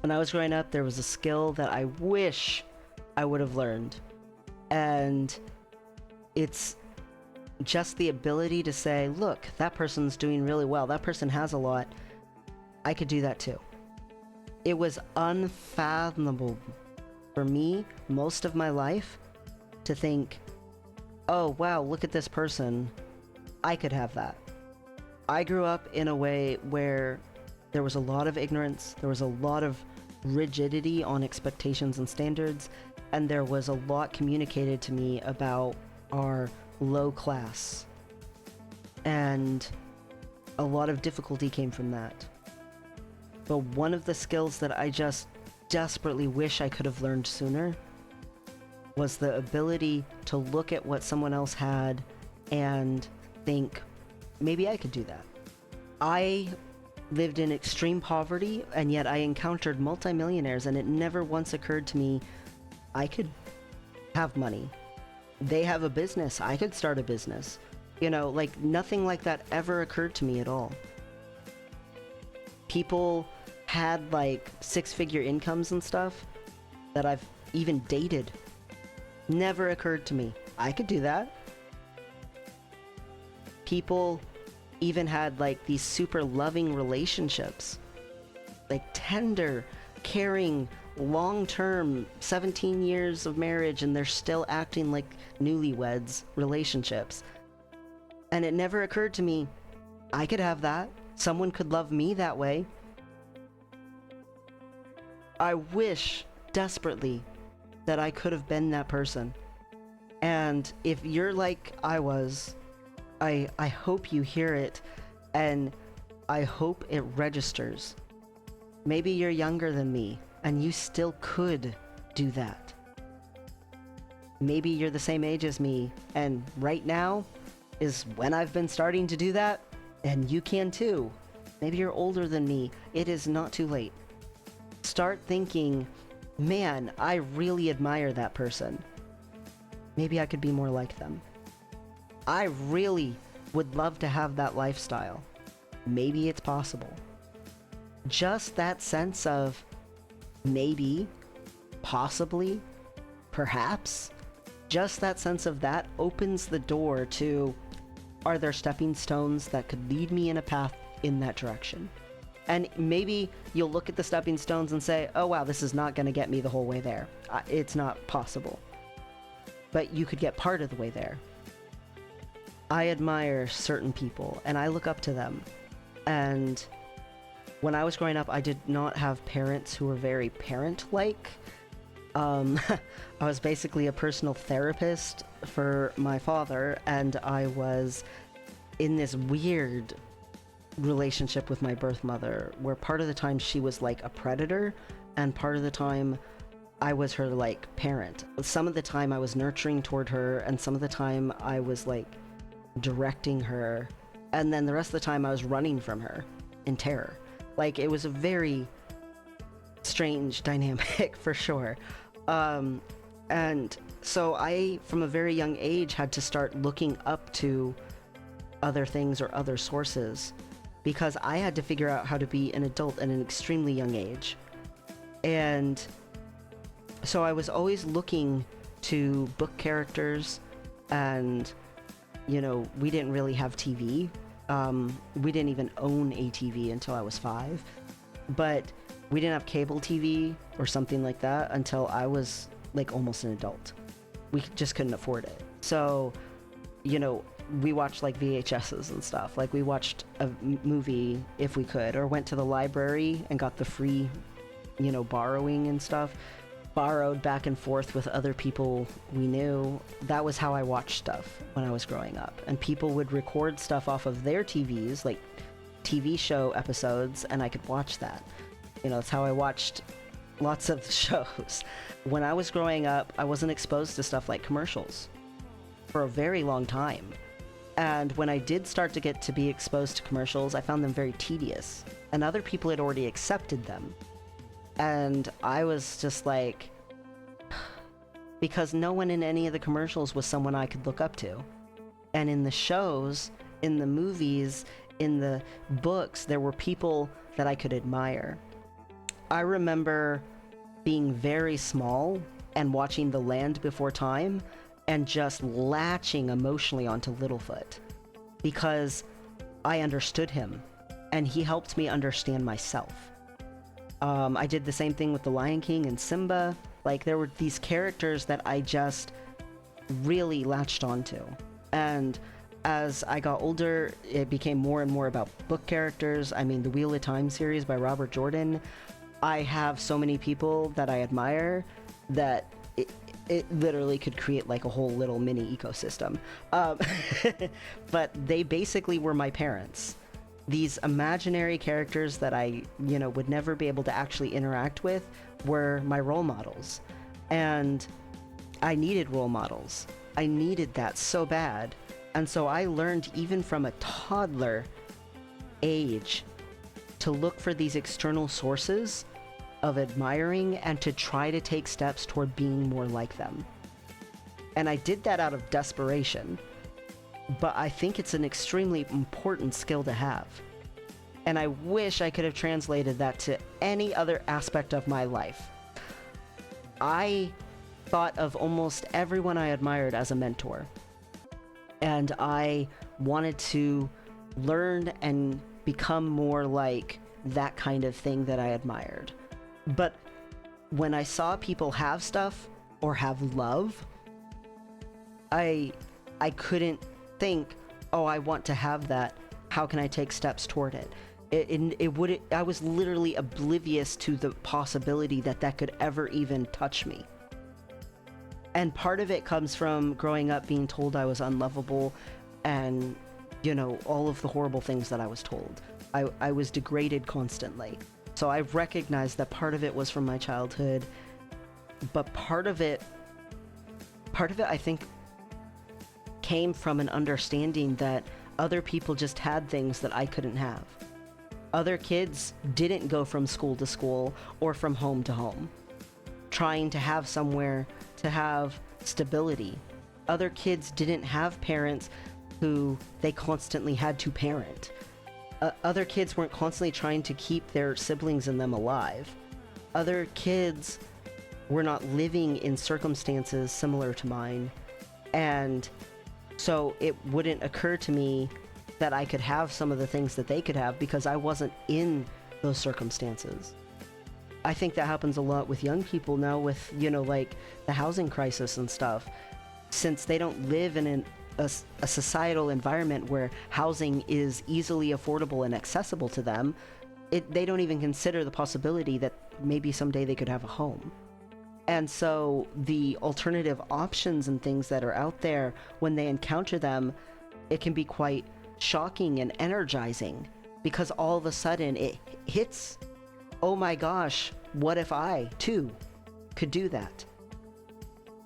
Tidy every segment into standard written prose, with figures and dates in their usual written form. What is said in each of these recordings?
When I was growing up, there was a skill that I wish I would have learned. And it's just the ability to say, look, that person's doing really well. That person has a lot. I could do that too. It was unfathomable for me most of my life to think, oh, wow, look at this person. I could have that. I grew up in a way where there was a lot of ignorance, there was a lot of rigidity on expectations and standards, and there was a lot communicated to me about our low class. And a lot of difficulty came from that. But one of the skills that I just desperately wish I could have learned sooner was the ability to look at what someone else had and think, maybe I could do that. I lived in extreme poverty, and yet I encountered multimillionaires, and it never once occurred to me I could have money. They have a business. I could start a business. You know, like nothing like that ever occurred to me at all. People had like six-figure incomes and stuff that I've even dated. Never occurred to me. I could do that. People even had like these super loving relationships, like tender, caring, long-term 17 years of marriage, and they're still acting like newlyweds relationships. And it never occurred to me I could have that. Someone could love me that way. I wish desperately that I could have been that person. And if you're like I was, I hope you hear it, and I hope it registers. Maybe you're younger than me, and you still could do that. Maybe you're the same age as me, and right now is when I've been starting to do that, and you can too. Maybe you're older than me. It is not too late. Start thinking, man, I really admire that person. Maybe I could be more like them. I really would love to have that lifestyle. Maybe it's possible. Just that sense of maybe, possibly, perhaps, just that sense of that opens the door to, are there stepping stones that could lead me in a path in that direction? And maybe you'll look at the stepping stones and say, oh wow, this is not going to get me the whole way there. It's not possible. But you could get part of the way there. I admire certain people, and I look up to them. And when I was growing up, I did not have parents who were very parent-like. I was basically a personal therapist for my father, and I was in this weird relationship with my birth mother, where part of the time she was like a predator, and part of the time I was her like parent. Some of the time I was nurturing toward her, and some of the time I was like directing her, and then the rest of the time I was running from her in terror. Like, it was a very strange dynamic for sure. And so I, from a very young age, had to start looking up to other things or other sources, because I had to figure out how to be an adult at an extremely young age. And so I was always looking to book characters, and you know, we didn't really have TV. We didn't even own a TV until I was 5. But we didn't have cable TV or something like that until I was like almost an adult. We just couldn't afford it. So, you know, we watched like VHSs and stuff. Like, we watched a movie if we could, or went to the library and got the free, you know, borrowing and stuff. Borrowed back and forth with other people we knew. That was how I watched stuff when I was growing up. And people would record stuff off of their TVs, like TV show episodes, and I could watch that. You know, it's how I watched lots of shows. When I was growing up, I wasn't exposed to stuff like commercials for a very long time. And when I did start to get to be exposed to commercials, I found them very tedious. And other people had already accepted them. And I was just like, because no one in any of the commercials was someone I could look up to. And in the shows, in the movies, in the books, there were people that I could admire. I remember being very small and watching The Land Before Time and just latching emotionally onto Littlefoot because I understood him and he helped me understand myself. I did the same thing with The Lion King and Simba. Like, there were these characters that I just really latched onto. And as I got older, it became more and more about book characters. I mean, the Wheel of Time series by Robert Jordan. I have so many people that I admire that it literally could create like a whole little mini ecosystem. But they basically were my parents. These imaginary characters that I, would never be able to actually interact with were my role models. And I needed role models. I needed that so bad. And so I learned even from a toddler age to look for these external sources of admiring and to try to take steps toward being more like them. And I did that out of desperation. But I think it's an extremely important skill to have. And I wish I could have translated that to any other aspect of my life. I thought of almost everyone I admired as a mentor. And I wanted to learn and become more like that kind of thing that I admired. But when I saw people have stuff or have love, I couldn't think, oh, I want to have that. How can I take steps toward it? I was literally oblivious to the possibility that that could ever even touch me. And part of it comes from growing up being told I was unlovable and, all of the horrible things that I was told. I was degraded constantly. So I recognized that part of it was from my childhood, but part of it I think came from an understanding that other people just had things that I couldn't have. Other kids didn't go from school to school or from home to home, trying to have somewhere to have stability. Other kids didn't have parents who they constantly had to parent. Other kids weren't constantly trying to keep their siblings and them alive. Other kids were not living in circumstances similar to mine. And so it wouldn't occur to me that I could have some of the things that they could have because I wasn't in those circumstances. I think that happens a lot with young people now with, like the housing crisis and stuff. Since they don't live in a societal environment where housing is easily affordable and accessible to them, they don't even consider the possibility that maybe someday they could have a home. And so the alternative options and things that are out there, when they encounter them, it can be quite shocking and energizing because all of a sudden it hits, oh my gosh, what if I too could do that?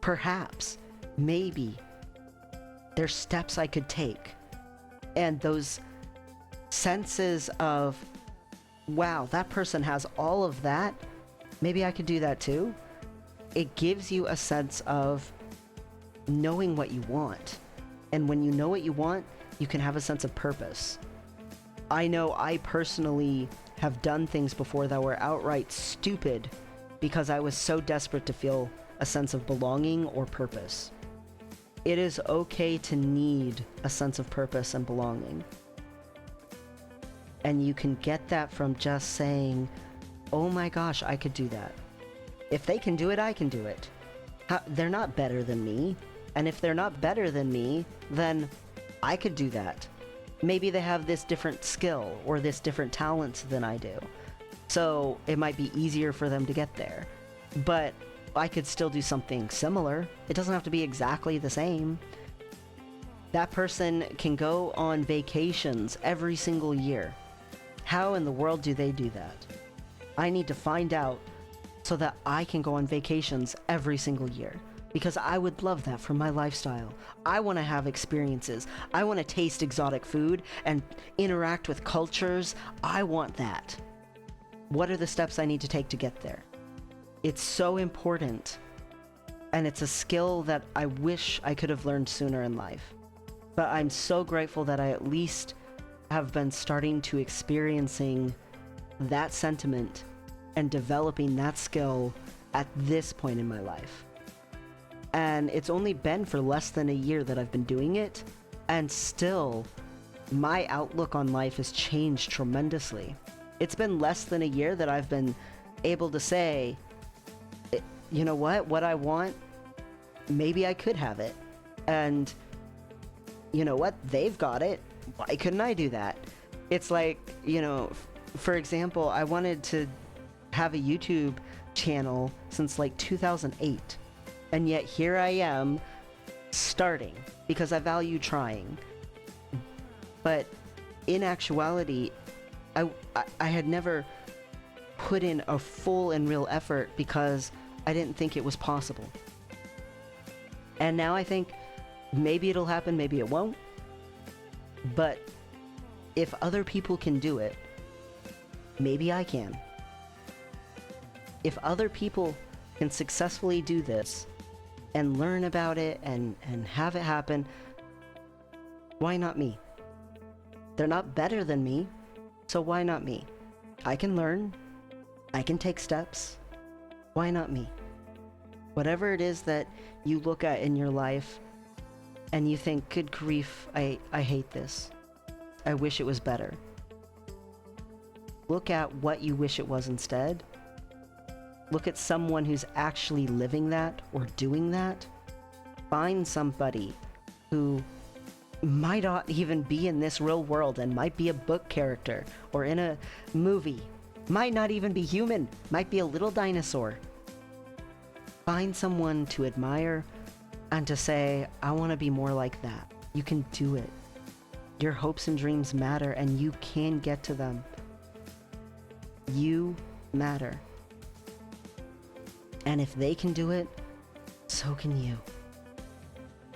Perhaps, maybe, there's steps I could take. And those senses of, wow, that person has all of that, maybe I could do that too. It gives you a sense of knowing what you want. And when you know what you want, you can have a sense of purpose. I know I personally have done things before that were outright stupid because I was so desperate to feel a sense of belonging or purpose. It is okay to need a sense of purpose and belonging. And you can get that from just saying, oh my gosh, I could do that. If they can do it, I can do it. They're not better than me. And if they're not better than me, then I could do that. Maybe they have this different skill or this different talent than I do. So it might be easier for them to get there. But I could still do something similar. It doesn't have to be exactly the same. That person can go on vacations every single year. How in the world do they do that? I need to find out so that I can go on vacations every single year. Because I would love that for my lifestyle. I want to have experiences. I want to taste exotic food and interact with cultures. I want that. What are the steps I need to take to get there? It's so important. And it's a skill that I wish I could have learned sooner in life. But I'm so grateful that I at least have been starting to experiencing that sentiment and developing that skill at this point in my life. And it's only been for less than a year that I've been doing it, and still my outlook on life has changed tremendously. It's been less than a year that I've been able to say, you know what I want, maybe I could have it. And you know what, they've got it, why couldn't I do that? It's like, you know, for example, I wanted to have a YouTube channel since like 2008. And yet here I am starting because I value trying. But in actuality, I had never put in a full and real effort because I didn't think it was possible. And now I think maybe it'll happen, maybe it won't. But if other people can do it, maybe I can. If other people can successfully do this and learn about it and have it happen, why not me? They're not better than me, so why not me? I can learn, I can take steps, why not me? Whatever it is that you look at in your life and you think, good grief, I hate this. I wish it was better. Look at what you wish it was instead. Look at someone who's actually living that or doing that. Find somebody who might not even be in this real world and might be a book character or in a movie. Might not even be human, might be a little dinosaur. Find someone to admire and to say, I want to be more like that. You can do it. Your hopes and dreams matter, and you can get to them. You matter. And if they can do it, so can you.